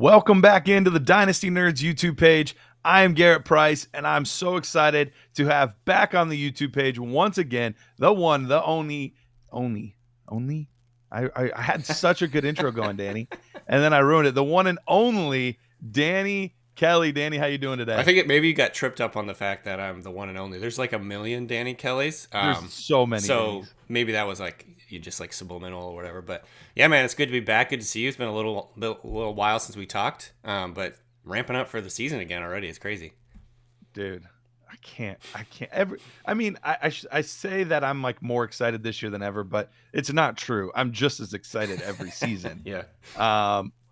Welcome back into the Dynasty Nerds YouTube page. I am Garret Price, and I'm so excited to have back on the YouTube page once again the one, the only. I had such a good intro going, Danny, and then I ruined it. The one and only Danny Kelly. Danny, how you doing today? I think maybe you got tripped up on the fact that I'm the one and only. There's like a million Danny Kellys. There's so many. So Dannys. maybe that was like you just like subliminal or whatever. But yeah, man, it's good to be back. Good to see you. It's been a little while since we talked. But ramping up for the season again already. It's crazy, Dude. I can't ever. I mean, I say that I'm like more excited this year than ever, but it's not true. I'm just as excited every season. Yeah.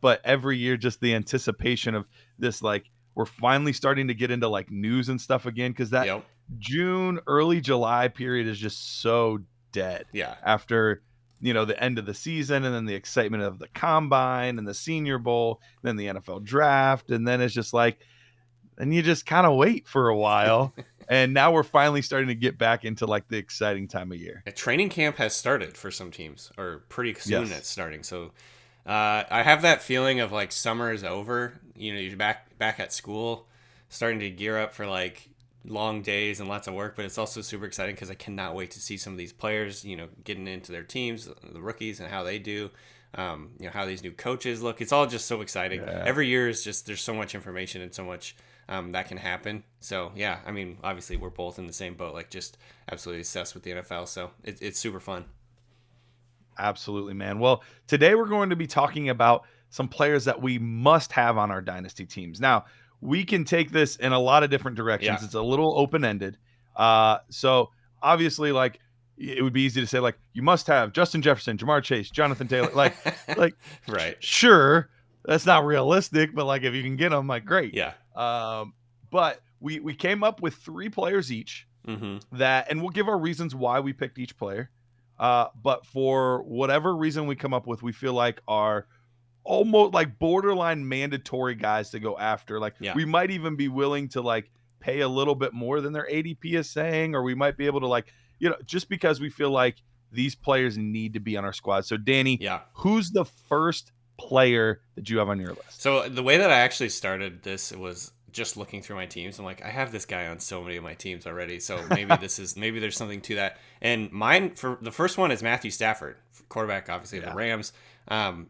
But every year, just the anticipation of this, like we're finally starting to get into like news and stuff again, because that Yep. June, early July period is just so dead. Yeah. After the end of the season, and then the excitement of the combine and the Senior Bowl, then the NFL draft, and then it's just like. And you just kind of wait for a while. And now we're finally starting to get back into like the exciting time of year. A training camp has started for some teams, or pretty soon Yes. it's starting. So I have that feeling of like summer is over. You're back at school, starting to gear up for like long days and lots of work. But it's also super exciting because I cannot wait to see some of these players, getting into their teams, the rookies, and how they do. How these new coaches look. It's all just so exciting. Yeah. Every year is just there's so much information and so much that can happen. So yeah, I mean, obviously we're both in the same boat, like just absolutely obsessed with the NFL. So it's super fun. Absolutely, man. Well, today we're going to be talking about some players that we must have on our dynasty teams. Now, we can take this in a lot of different directions. Yeah. It's a little open-ended. So obviously, like, it would be easy to say, like, you must have Justin Jefferson, Jamar Chase, Jonathan Taylor. Like Right. Sure, that's not realistic, but like if you can get them, like great. Yeah. But we came up with 3 players each that, and we'll give our reasons why we picked each player. But for whatever reason we come up with, we feel like are almost like borderline mandatory guys to go after. Like we might even be willing to like pay a little bit more than their ADP is saying, or we might be able to like, just because we feel like these players need to be on our squad. So Danny, who's the first player that you have on your list? So the way that I actually started this was just looking through my teams. I'm like, I have this guy on so many of my teams already. So maybe maybe there's something to that. And mine for the first one is Matthew Stafford, quarterback, obviously of the Rams. And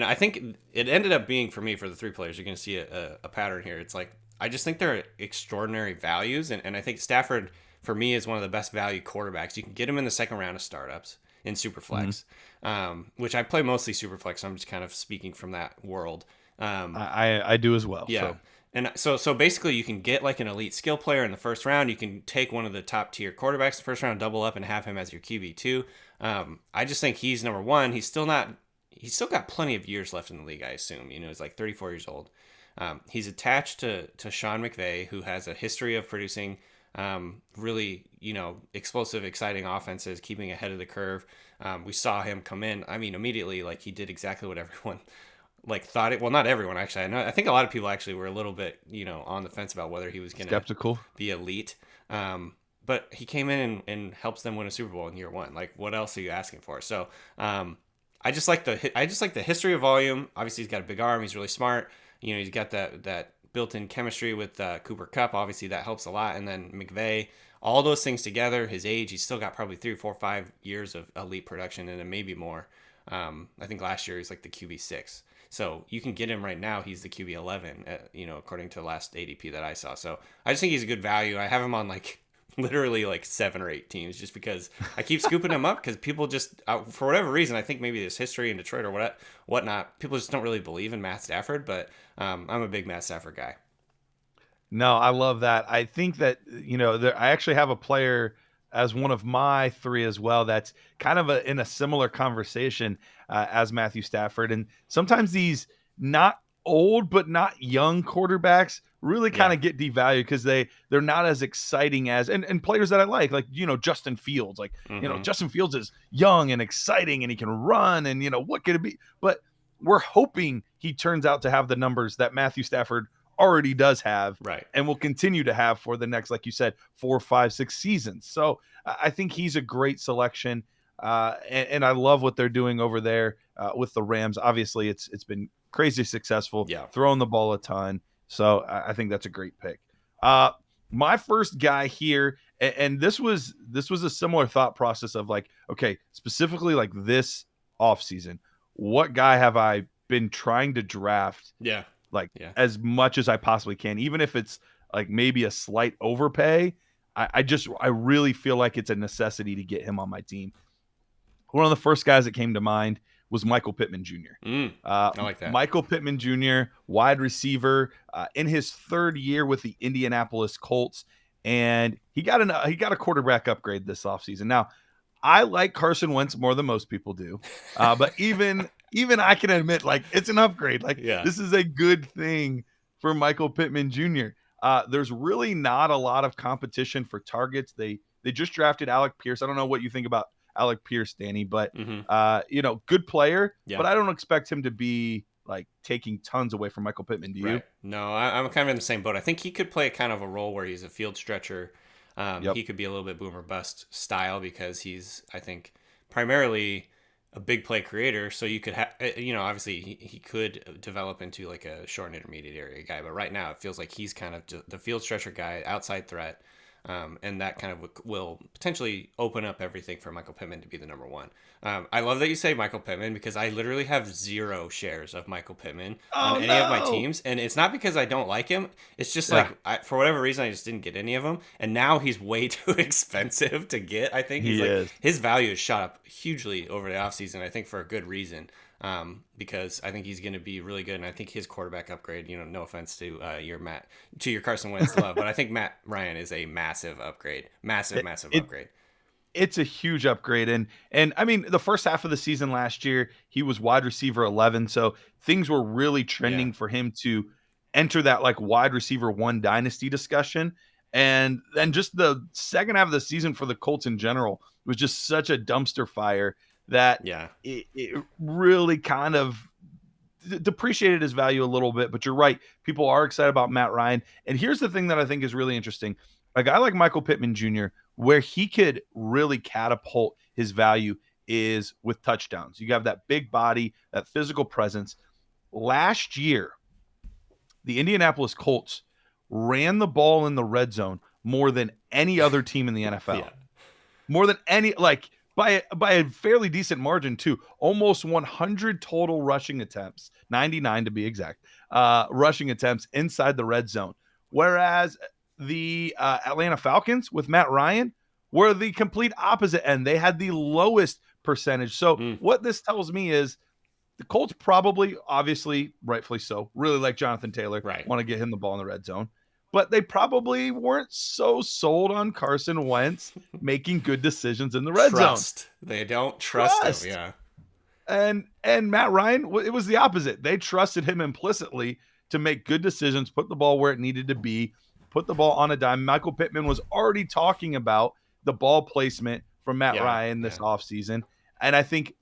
I think it ended up being for me for the 3 players. You're going to see a pattern here. It's like, I just think they're extraordinary values. And I think Stafford for me is one of the best value quarterbacks. You can get him in the second round of startups in Superflex, which I play mostly Superflex. So I'm just kind of speaking from that world. I do as well. Yeah. So. And so basically you can get like an elite skill player in the first round. You can take one of the top tier quarterbacks in the first round, double up and have him as your QB2. I just think he's number one. He's still got plenty of years left in the league, I assume. He's like 34 years old. He's attached to Sean McVay, who has a history of producing really, explosive, exciting offenses, keeping ahead of the curve. We saw him come in. I mean, immediately, like he did exactly what everyone like thought it. Well, not everyone actually. I think a lot of people actually were a little bit, on the fence about whether he was going to be elite. But he came in and helps them win a Super Bowl in year 1. Like, what else are you asking for? So, I just like the history of volume. Obviously, he's got a big arm. He's really smart. He's got that built-in chemistry with Cooper Kupp. Obviously, that helps a lot. And then McVay, all those things together, his age, he's still got probably 3, 4, 5 years of elite production, and then maybe more. I think last year he's like the QB6. So you can get him right now. He's the QB 11, according to the last ADP that I saw. So I just think he's a good value. I have him on like literally like 7 or 8 teams just because I keep scooping him up because people just, for whatever reason, I think maybe there's history in Detroit or whatnot. People just don't really believe in Matt Stafford, but I'm a big Matt Stafford guy. No, I love that. I think that, I actually have a player as one of my 3 as well that's kind of in a similar conversation as Matthew Stafford. And sometimes these not old but not young quarterbacks really kind of get devalued because they're not as exciting as and players that I like Justin Fields. Like, Justin Fields is young and exciting and he can run and what could it be? But we're hoping he turns out to have the numbers that Matthew Stafford already does have, right, and will continue to have for the next, like you said, 4, 5, 6 seasons. So I think he's a great selection, and I love what they're doing over there with the Rams. Obviously, it's been crazy successful, Yeah. throwing the ball a ton. So I think that's a great pick. My first guy here, and this was a similar thought process of like, okay, specifically like this offseason, what guy have I been trying to draft Yeah. like Yeah. as much as I possibly can, even if it's like maybe a slight overpay. I really feel like it's a necessity to get him on my team. One of the first guys that came to mind was Michael Pittman Jr. I like that. Michael Pittman Jr., wide receiver, in his third year with the Indianapolis Colts, and he got a quarterback upgrade this offseason. Now, I like Carson Wentz more than most people do, but even I can admit like it's an upgrade. Like Yeah. this is a good thing for Michael Pittman Jr. There's really not a lot of competition for targets. They just drafted Alec Pierce. I don't know what you think about Alec Pierce, Danny, but good player. Yeah. But I don't expect him to be like taking tons away from Michael Pittman. Do you? Right. No, I'm kind of in the same boat. I think he could play kind of a role where he's a field stretcher. Yep. He could be a little bit boomer bust style because he's, I think, primarily a big play creator. So you could have, obviously he could develop into like a short and intermediate area guy. But right now it feels like he's kind of the field stretcher guy, outside threat. And that kind of will potentially open up everything for Michael Pittman to be the number one. I love that you say Michael Pittman because I literally have 0 shares of Michael Pittman on any of my teams. And it's not because I don't like him. It's just like, for whatever reason, I just didn't get any of them. And now he's way too expensive to get. I think his value has shot up hugely over the offseason, I think for a good reason. Because I think he's going to be really good, and I think his quarterback upgrade. No offense to your Carson Wentz love, but I think Matt Ryan is a massive upgrade, massive upgrade. It's a huge upgrade, and I mean the first half of the season last year he was wide receiver 11, so things were really trending for him to enter that like wide receiver 1 dynasty discussion, and then just the second half of the season for the Colts in general was just such a dumpster fire that it really kind of depreciated his value a little bit. But you're right, people are excited about Matt Ryan. And here's the thing that I think is really interesting. A guy like Michael Pittman Jr., where he could really catapult his value is with touchdowns. You have that big body, that physical presence. Last year, the Indianapolis Colts ran the ball in the red zone more than any other team in the NFL. More than any, like by a fairly decent margin too. Almost 100 total rushing attempts, 99 to be exact, rushing attempts inside the red zone. Whereas the Atlanta Falcons with Matt Ryan were the complete opposite end. They had the lowest percentage. So what this tells me is the Colts probably, obviously, rightfully so, really like Jonathan Taylor, want to get him the ball in the red zone. But they probably weren't so sold on Carson Wentz making good decisions in the red zone. They don't trust him, yeah. And Matt Ryan, it was the opposite. They trusted him implicitly to make good decisions, put the ball where it needed to be, put the ball on a dime. Michael Pittman was already talking about the ball placement from Matt Ryan this offseason. And I think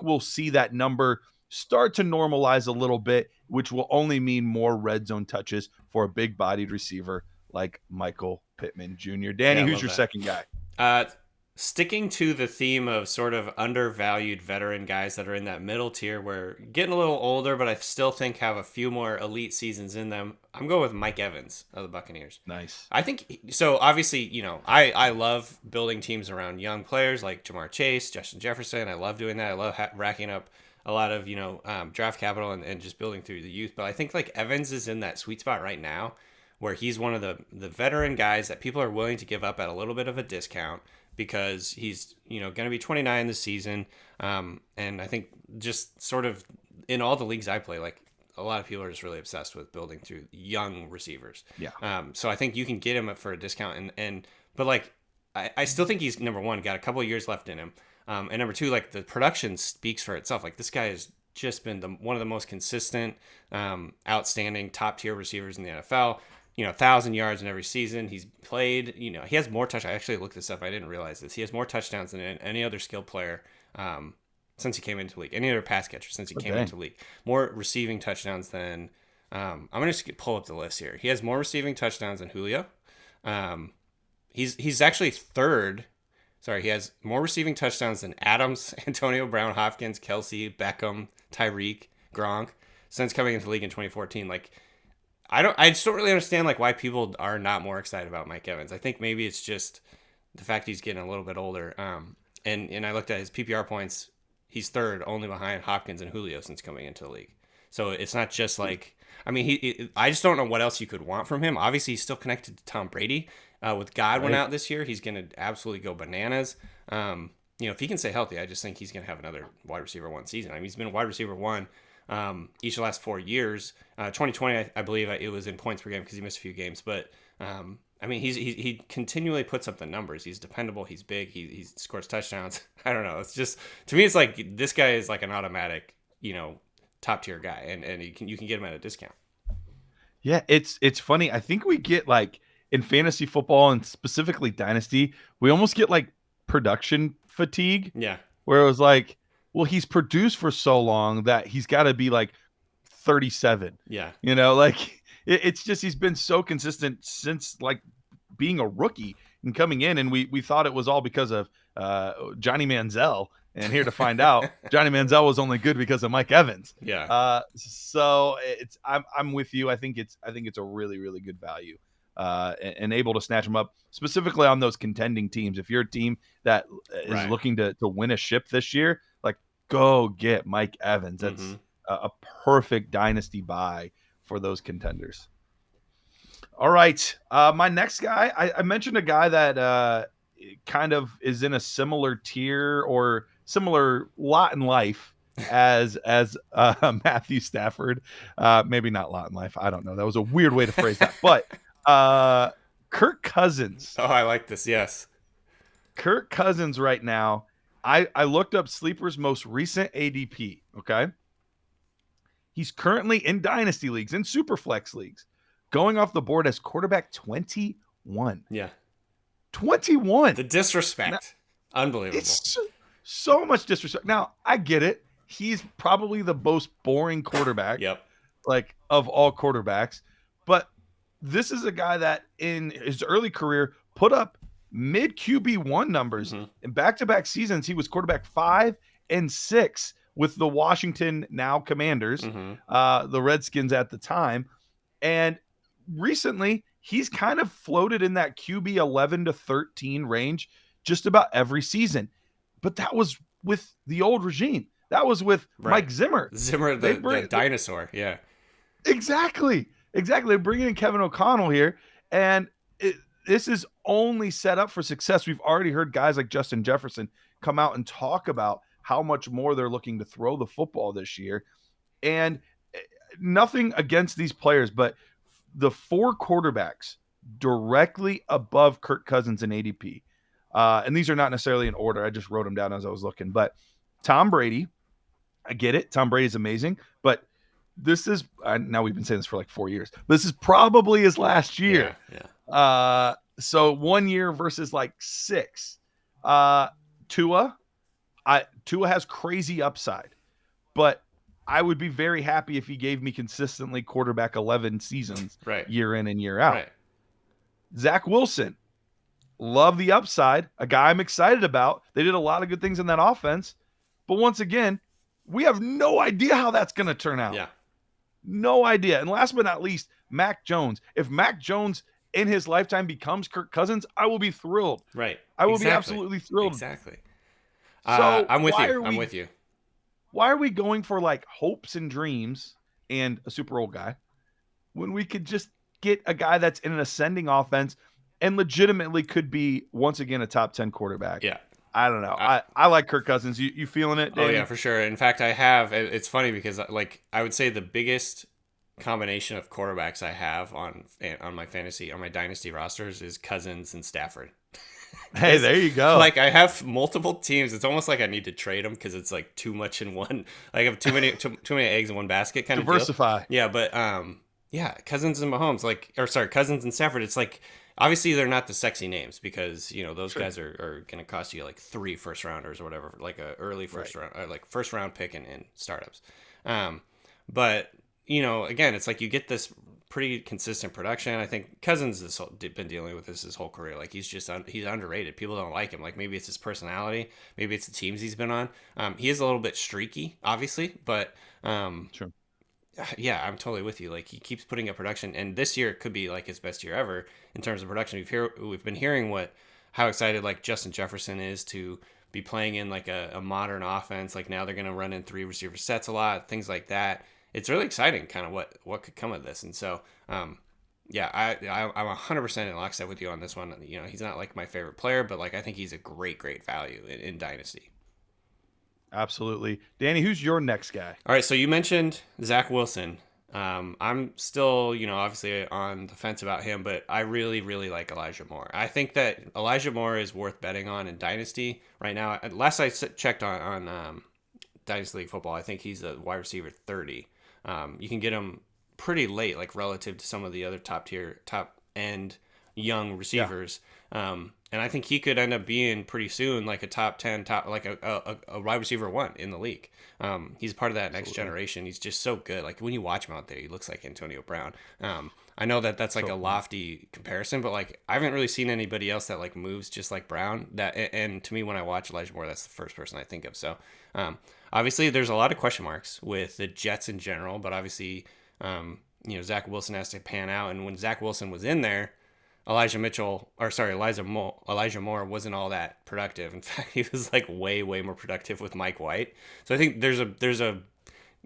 we'll see that number start to normalize a little bit, which will only mean more red zone touches for a big-bodied receiver like Michael Pittman Jr. Danny, who's your second guy? Sticking to the theme of sort of undervalued veteran guys that are in that middle tier where getting a little older, but I still think have a few more elite seasons in them, I'm going with Mike Evans of the Buccaneers. Nice. I think, so obviously, I love building teams around young players like Jamar Chase, Justin Jefferson. I love doing that. I love racking up a lot of, draft capital and just building through the youth. But I think like Evans is in that sweet spot right now where he's one of the veteran guys that people are willing to give up at a little bit of a discount because he's, going to be 29 this season. And I think just sort of in all the leagues I play, like a lot of people are just really obsessed with building through young receivers. Yeah. So I think you can get him for a discount but like, I still think he's number one, got a couple of years left in him. And number two, like the production speaks for itself. Like this guy has just been one of the most consistent, outstanding top tier receivers in the NFL. 1,000 yards in every season. He's played, he has more touchdowns. I actually looked this up. I didn't realize this. He has more touchdowns than any other skilled player since he came into the league. Any other pass catcher since he came into the league. More receiving touchdowns than, I'm going to just pull up the list here. He has more receiving touchdowns than Julio. He's actually third. Sorry, he has more receiving touchdowns than Adams, Antonio Brown, Hopkins, Kelsey, Beckham, Tyreek, Gronk. since coming into the league in 2014. Like, I just don't really understand like why people are not more excited about Mike Evans. I think maybe it's just the fact he's getting a little bit older. And I looked at his PPR points. He's third, only behind Hopkins and Julio since coming into the league. So it's not just like, I mean, I just don't know what else you could want from him. Obviously, he's still connected to Tom Brady. With Godwin out this year, he's going to absolutely go bananas. If he can stay healthy, I just think he's going to have another wide receiver one season. I mean, he's been wide receiver one each of the last 4 years. 2020, I believe it was in points per game because he missed a few games. But, I mean, he continually puts up the numbers. He's dependable. He's big. He scores touchdowns. I don't know. It's just, to me, it's like this guy is like an automatic, top tier guy. And you can get him at a discount. Yeah, it's funny. I think we get like in fantasy football and specifically Dynasty, we almost get like production fatigue. Yeah. Where it was like, well, he's produced for so long that he's got to be like 37. Yeah. Like it's just he's been so consistent since like being a rookie and coming in, and we thought it was all because of Johnny Manziel. And here to find out, Johnny Manziel was only good because of Mike Evans. Yeah. So I'm with you. I think it's a really, really good value, and able to snatch them up specifically on those contending teams. If you're a team that is looking to win a ship this year, like go get Mike Evans. That's a perfect dynasty buy for those contenders. All right, my next guy, I mentioned a guy that kind of is in a similar tier or similar lot in life as Matthew Stafford. Maybe not lot in life. I don't know. That was a weird way to phrase that. But Kirk Cousins. Oh, I like this. Yes. Kirk Cousins right now. I looked up Sleeper's most recent ADP. Okay. He's currently in dynasty leagues, in superflex leagues, going off the board as quarterback 21. Yeah. 21. The disrespect. Now, unbelievable. It's so much disrespect. Now, I get it. He's probably the most boring quarterback like of all quarterbacks. But this is a guy that in his early career put up mid QB1 numbers. In back-to-back seasons, he was quarterback 5 and 6 with the Washington now Commanders, the Redskins at the time. And recently, he's kind of floated in that QB 11 to 13 range just about every season. But that was with the old regime. That was with Mike Zimmer. The dinosaur. Yeah. Exactly. They're bringing in Kevin O'Connell here. And this is only set up for success. We've already heard guys like Justin Jefferson come out and talk about how much more they're looking to throw the football this year. And nothing against these players, but the 4 quarterbacks directly above Kirk Cousins in ADP, and these are not necessarily in order. I just wrote them down as I was looking. But Tom Brady, I get it. Tom Brady is amazing. But this is, now we've been saying this for like 4 years. This is probably his last year. Yeah. So 1 year versus like 6. Tua has crazy upside, but I would be very happy if he gave me consistently quarterback 11 seasons year in and year out. Right. Zach Wilson, love the upside, a guy I'm excited about. They did a lot of good things in that offense, but once again, we have no idea how that's going to turn out. Yeah. No idea. And last but not least, Mac Jones. If Mac Jones in his lifetime becomes Kirk Cousins, I will be thrilled. Right. I will be absolutely thrilled. Exactly. So I'm with you. Why are we going for like hopes and dreams and a super old guy when we could just get a guy that's in an ascending offense and legitimately could be once again a top 10 quarterback? Yeah. I don't know. I like Kirk Cousins. You feeling it, Danny? Oh yeah, for sure. In fact, I have. It's funny because like I would say the biggest combination of quarterbacks I have on my fantasy, on my dynasty rosters is Cousins and Stafford. Hey, there you go. Like I have multiple teams. It's almost like I need to trade them because it's like too much in one. Like I have too many eggs in one basket kind of diversify. Deal. Yeah, but Cousins and Mahomes, Cousins and Stafford. It's like obviously they're not the sexy names because those guys are going to cost you like 3 first rounders or whatever, like a early first round, like first round pick in startups. But again, it's like you get this pretty consistent production. I think Cousins has been dealing with this his whole career. Like he's underrated. People don't like him. Like maybe it's his personality. Maybe it's the teams he's been on. He is a little bit streaky, obviously, but Sure. Yeah, I'm totally with you. Like he keeps putting up production, and this year it could be like his best year ever in terms of production. We've been hearing how excited like Justin Jefferson is to be playing in like a modern offense. Like now they're going to run in three receiver sets a lot, things like that. It's really exciting, kind of what could come of this. And so, yeah, I'm 100% in lockstep with you on this one. You know, he's not like my favorite player, but like I think he's a great value in Dynasty. Absolutely. Danny, who's your next guy? All right, so you mentioned Zach Wilson. I'm still, obviously on the fence about him, but I really like Elijah Moore. I think that Elijah Moore is worth betting on in Dynasty right now. Last I checked on Dynasty League Football, I think he's a wide receiver 30. You can get him pretty late, like relative to some of the other top end young receivers. And I think he could end up being pretty soon like a top 10, like a wide receiver one in the league. He's part of that next generation. He's just so good. Like when you watch him out there, he looks like Antonio Brown. I know that that's like a lofty comparison, but like I haven't really seen anybody else that like moves just like Brown. And to me, when I watch Elijah Moore, that's the first person I think of. So obviously, there's a lot of question marks with the Jets in general, but obviously, Zach Wilson has to pan out. And when Zach Wilson was in there, Elijah Moore wasn't all that productive. In fact, he was like way more productive with Mike White. So I think there's a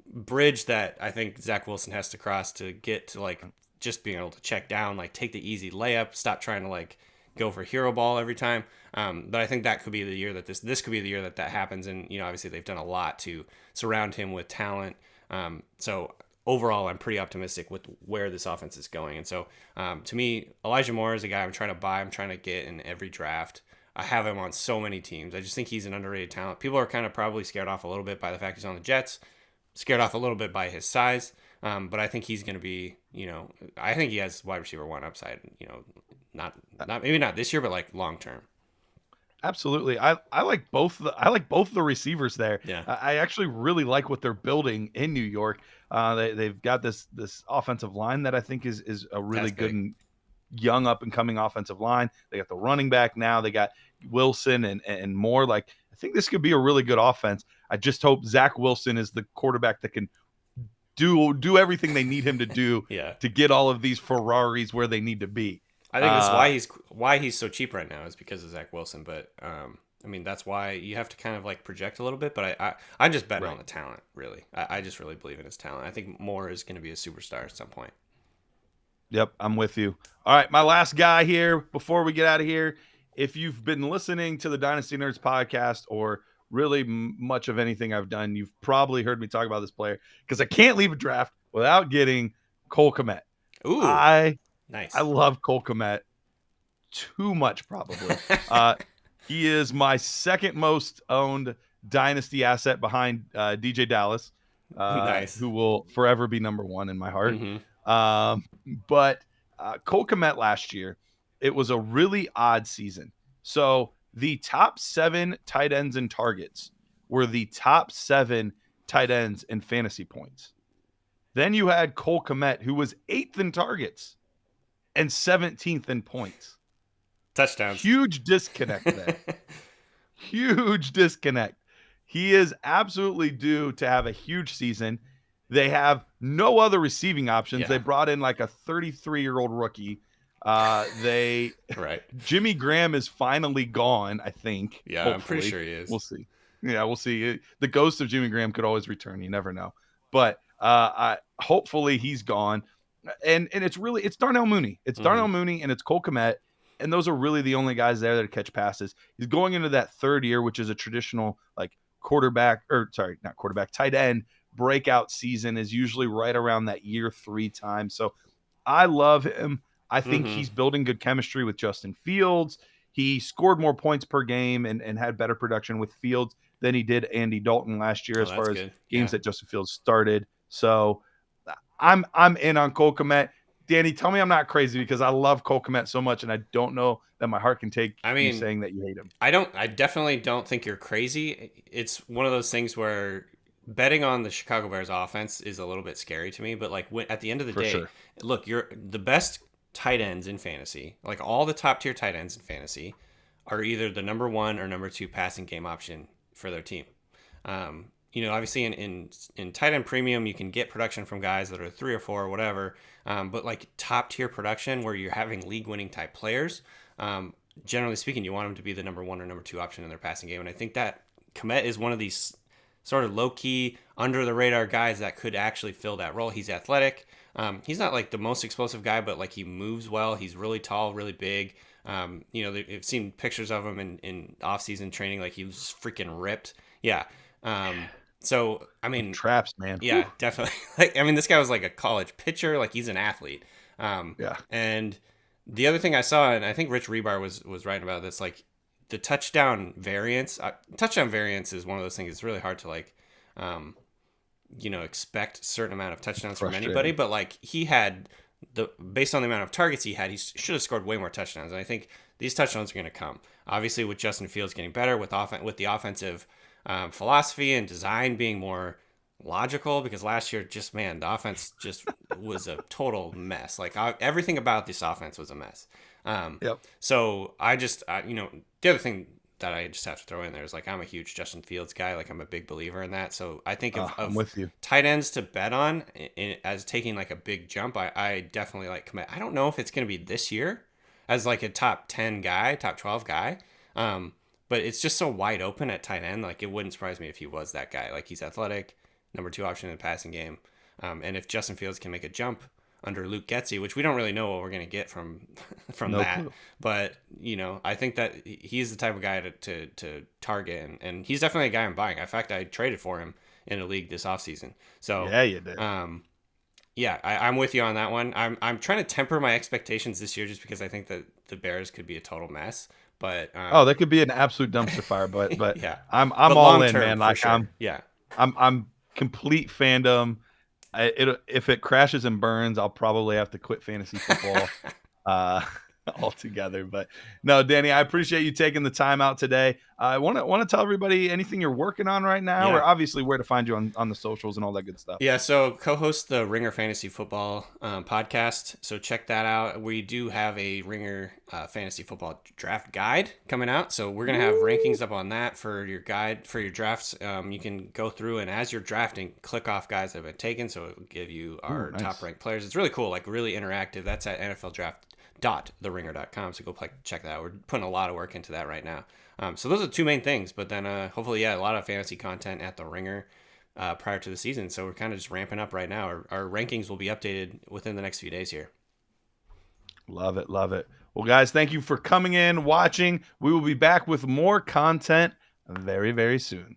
bridge that I think Zach Wilson has to cross to get to like just being able to check down, like take the easy layup, stop trying to like go for hero ball every time. But I think that could be the year that this could be the year that happens. And obviously they've done a lot to surround him with talent. So overall, I'm pretty optimistic with where this offense is going. And so, to me, Elijah Moore is a guy I'm trying to buy. I'm trying to get in every draft. I have him on so many teams. I just think he's an underrated talent. People are kind of probably scared off a little bit by the fact he's on the Jets, scared off a little bit by his size. But I think he's going to be, I think he has wide receiver one upside, not maybe not this year, but like long term. Absolutely. I like both the receivers there. Yeah. I actually really like what they're building in New York. They've got this offensive line that I think is a really good and young up and coming offensive line. They got the running back now. They got Wilson and more. Like I think this could be a really good offense. I just hope Zach Wilson is the quarterback that can do everything they need him to do to get all of these Ferraris where they need to be. I think that's why he's so cheap right now is because of Zach Wilson. But I mean, that's why you have to kind of like project a little bit. But I just bet on the talent, really. I just really believe in his talent. I think Moore is going to be a superstar at some point. Yep, I'm with you. All right, my last guy here before we get out of here. If you've been listening to the Dynasty Nerds podcast or really much of anything I've done, you've probably heard me talk about this player because I can't leave a draft without getting Cole Comet. Ooh, nice. I love Cole Komet too much, probably. He is my second most owned dynasty asset behind DJ Dallas, nice. who will forever be number one in my heart. Mm-hmm. But Cole Komet last year, it was a really odd season. So the top 7 tight ends and targets were the top 7 tight ends in fantasy points. Then you had Cole Komet, who was 8th in targets and 17th in points. Touchdowns. Huge disconnect there. Huge disconnect. He is absolutely due to have a huge season. They have no other receiving options. Yeah. They brought in like a 33-year-old rookie. Jimmy Graham is finally gone, I think. Yeah, hopefully. I'm pretty sure he is. We'll see. Yeah, we'll see. The ghost of Jimmy Graham could always return. You never know. But hopefully he's gone. And it's Darnell Mooney. It's Darnell Mooney and it's Cole Komet. And those are really the only guys there that catch passes. He's going into that third year, which is a traditional like tight end breakout season is usually right around that year 3 time. So I love him. I think he's building good chemistry with Justin Fields. He scored more points per game and had better production with Fields than he did Andy Dalton last year as far as games that Justin Fields started. So I'm in on Cole Komet. Danny, tell me I'm not crazy because I love Cole Komet so much, and I don't know that my heart can take you saying that you hate him. I definitely don't think you're crazy. It's one of those things where betting on the Chicago Bears offense is a little bit scary to me, but like at the end of the day, look, you're the best tight ends in fantasy, like all the top tier tight ends in fantasy are either the number 1 or number 2 passing game option for their team. obviously in tight end premium, you can get production from guys that are 3 or 4 or whatever. But like top tier production where you're having league winning type players, generally speaking, you want them to be the number 1 or number 2 option in their passing game. And I think that Comet is one of these sort of low key, under the radar guys that could actually fill that role. He's athletic. He's not like the most explosive guy, but like he moves well. He's really tall, really big. I've seen pictures of him in off-season training. Like he was freaking ripped. Yeah. So, I mean, Traps, man. yeah, Whew. definitely. Like, I mean, this guy was like a college pitcher. Like he's an athlete. Yeah. And the other thing I saw, and I think Rich Rebar was writing about this, like the touchdown variance. Touchdown variance is one of those things. It's really hard to like, expect a certain amount of touchdowns from anybody. But like he had based on the amount of targets he had, he should have scored way more touchdowns. And I think these touchdowns are going to come. Obviously, with Justin Fields getting better, with the offensive philosophy and design being more logical, because last year, the offense just was a total mess. Like everything about this offense was a mess. Yep. So the other thing that I just have to throw in there is like I'm a huge Justin Fields guy. Like I'm a big believer in that. So I think I'm with you. tight ends to bet on as taking like a big jump. I definitely like Commit. I don't know if it's going to be this year as like a top 10 guy, top 12 guy. But it's just so wide open at tight end. Like it wouldn't surprise me if he was that guy. Like he's athletic, number 2 option in the passing game. And if Justin Fields can make a jump under Luke Getsy, which we don't really know what we're going to get from No that. clue. But, I think that he's the type of guy to target. And he's definitely a guy I'm buying. In fact, I traded for him in a league this offseason. So, Yeah, you did. I'm with you on that one. I'm trying to temper my expectations this year just because I think that the Bears could be a total mess. But that could be an absolute dumpster fire. But yeah, I'm but all in, long-term, man. for Like sure. I'm complete fandom. If it crashes and burns, I'll probably have to quit fantasy football altogether. But no, Danny, I appreciate you taking the time out today. I want to tell everybody anything you're working on right now, or obviously where to find you on the socials and all that good stuff. Yeah, so co-host the Ringer Fantasy Football podcast. So check that out. We do have a Ringer Fantasy Football draft guide coming out. So we're gonna have rankings up on that for your guide for your drafts. You can go through and as you're drafting, click off guys that have been taken. So it will give you our nice. top ranked players. It's really cool, like really interactive. That's at NFLDraft.theringer.com. So go check that out. We're putting a lot of work into that right now. So those are the 2 main things. But then hopefully, a lot of fantasy content at the Ringer. Prior to the season. So we're kind of just ramping up right now. Our rankings will be updated within the next few days here. Love it. Love it. Well, guys, thank you for coming in, watching. We will be back with more content very, very soon.